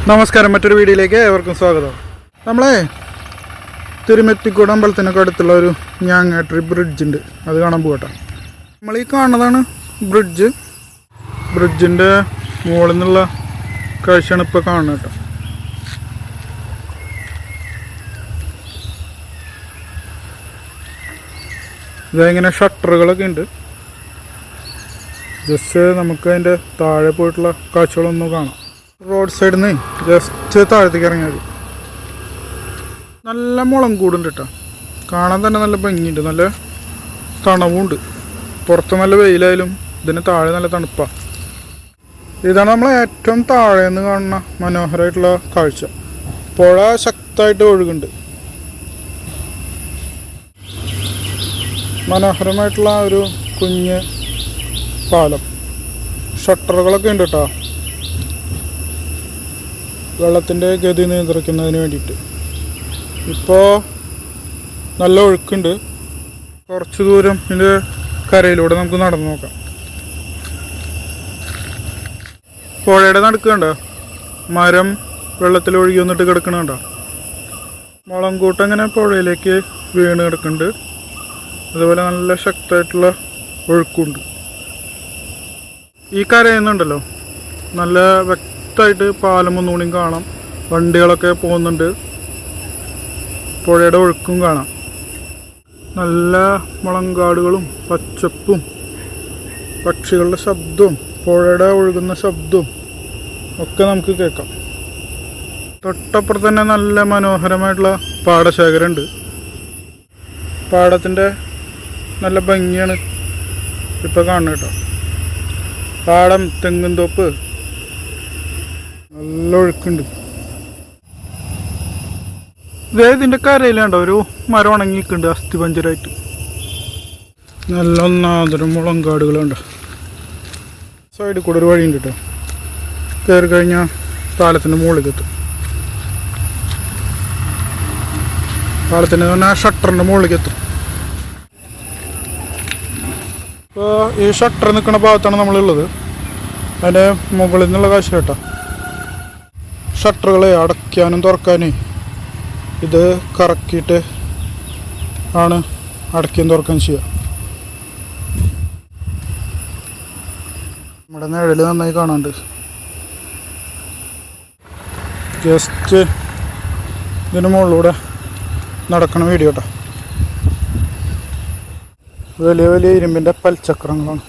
നമസ്കാരം, മറ്റൊരു വീഡിയോയിലേക്ക് ഏവർക്കും സ്വാഗതം. നമ്മളെ തിരുമെത്തിക്കോട് അമ്പലത്തിനൊക്കെ അടുത്തുള്ള ഒരു ഞാങ്ങാട്ടറി ബ്രിഡ്ജ് ഉണ്ട്, അത് കാണാൻ പോകട്ടെ. നമ്മൾ ഈ കാണുന്നതാണ് ബ്രിഡ്ജിൻ്റെ മുകളിൽ നിന്നുള്ള കാഴ്ചയാണ് ഇപ്പോൾ കാണുന്നത് കേട്ടോ. ഇതിങ്ങനെ ഷട്ടറുകളൊക്കെ ഉണ്ട്. ജസ്റ്റ് നമുക്ക് അതിൻ്റെ താഴെ പോയിട്ടുള്ള കാഴ്ചകളൊന്നും കാണാം. റോഡ് സൈഡിൽ നിന്ന് ജസ്റ്റ് താഴത്തേക്ക് ഇറങ്ങിയത് നല്ല മുളം കൂടുണ്ട് കേട്ടോ. കാണാൻ തന്നെ നല്ല ഭംഗിയുണ്ട്, നല്ല തണവുണ്ട്. പുറത്ത് നല്ല വെയിലായാലും ഇതിന് താഴെ നല്ല തണുപ്പാണ്. ഇതാണ് നമ്മൾ ഏറ്റവും താഴെ നിന്ന് കാണുന്ന മനോഹരമായിട്ടുള്ള കാഴ്ച. പുഴ ശക്തമായിട്ട് ഒഴുകുന്നുണ്ട്. മനോഹരമായിട്ടുള്ള ഒരു കുഞ്ഞ് പാലം. ഷട്ടറുകളൊക്കെ ഉണ്ട് കേട്ടോ, വെള്ളത്തിൻ്റെ ഗതി നിയന്ത്രിക്കുന്നതിന് വേണ്ടിയിട്ട്. ഇപ്പോൾ നല്ല ഒഴുക്കുണ്ട്. കുറച്ച് ദൂരം ഇതിൻ്റെ കരയിലൂടെ നമുക്ക് നടന്നു നോക്കാം. പുഴയുടെ നടുക്കുണ്ടോ മരം വെള്ളത്തിൽ ഒഴുകി വന്നിട്ട് കിടക്കണുണ്ടോ. മുളം കൂട്ടം ഇങ്ങനെ പുഴയിലേക്ക് വീണ് കിടക്കുന്നുണ്ട്. അതുപോലെ നല്ല ശക്തമായിട്ടുള്ള ഒഴുക്കുണ്ട്. ഈ കരയുന്നുണ്ടല്ലോ നല്ല വ്യക്തമായിട്ട് പാലം ഒന്നുകൂടിയും കാണാം. വണ്ടികളൊക്കെ പോകുന്നുണ്ട്. പുഴയുടെ ഒഴുക്കും കാണാം. നല്ല മുളങ്കാടുകളും പച്ചപ്പും പക്ഷികളുടെ ശബ്ദവും പുഴയുടെ ഒഴുകുന്ന ശബ്ദവും ഒക്കെ നമുക്ക് കേൾക്കാം. തൊട്ടപ്പുറത്ത് തന്നെ നല്ല മനോഹരമായിട്ടുള്ള പാടശേഖരമുണ്ട്. പാടത്തിൻ്റെ നല്ല ഭംഗിയാണ് ഇപ്പോൾ കാണുന്നത് കേട്ടോ. പാടം, തെങ്ങും തോപ്പ്, നല്ല ഒഴുക്കുണ്ട്. ഇതിൻ്റെ കരയിലുണ്ടോ ഒരു മരം ഉണങ്ങിയിട്ടുണ്ട് അസ്ഥിപഞ്ചരായിട്ട്. നല്ല ഒന്നാന്തരം മുളങ്കാടുകളുണ്ട്. സൈഡിൽ കൂടെ ഒരു വഴിയുണ്ട് കേട്ടോ. കയറി കഴിഞ്ഞാൽ പാലത്തിൻ്റെ മുകളിലേക്ക് എത്തും. പാലത്തിൻ്റെ തന്നെ ഷട്ടറിൻ്റെ മുകളിലേക്ക് എത്തും. ഇപ്പോൾ ഈ ഷട്ടർ നിൽക്കുന്ന ഭാഗത്താണ് നമ്മളുള്ളത്. അതിൻ്റെ മുകളിൽ നിന്നുള്ള കാഴ്ച കേട്ടോ. ഷട്ടറുകളെ അടയ്ക്കാനും തുറക്കാനും ഇത് കറക്കിയിട്ട് ആണ് അടയ്ക്കുകയും തുറക്കുകയും ചെയ്യുക. നമ്മുടെ നിഴൽ നന്നായി കാണാണ്ട്. ജസ്റ്റ് ഇതിന് മുകളിലൂടെ നടക്കണ വീഡിയോ കേട്ടോ. വലിയ വലിയ ഇരുമ്പിൻ്റെ പൽച്ചക്രങ്ങളാണ്.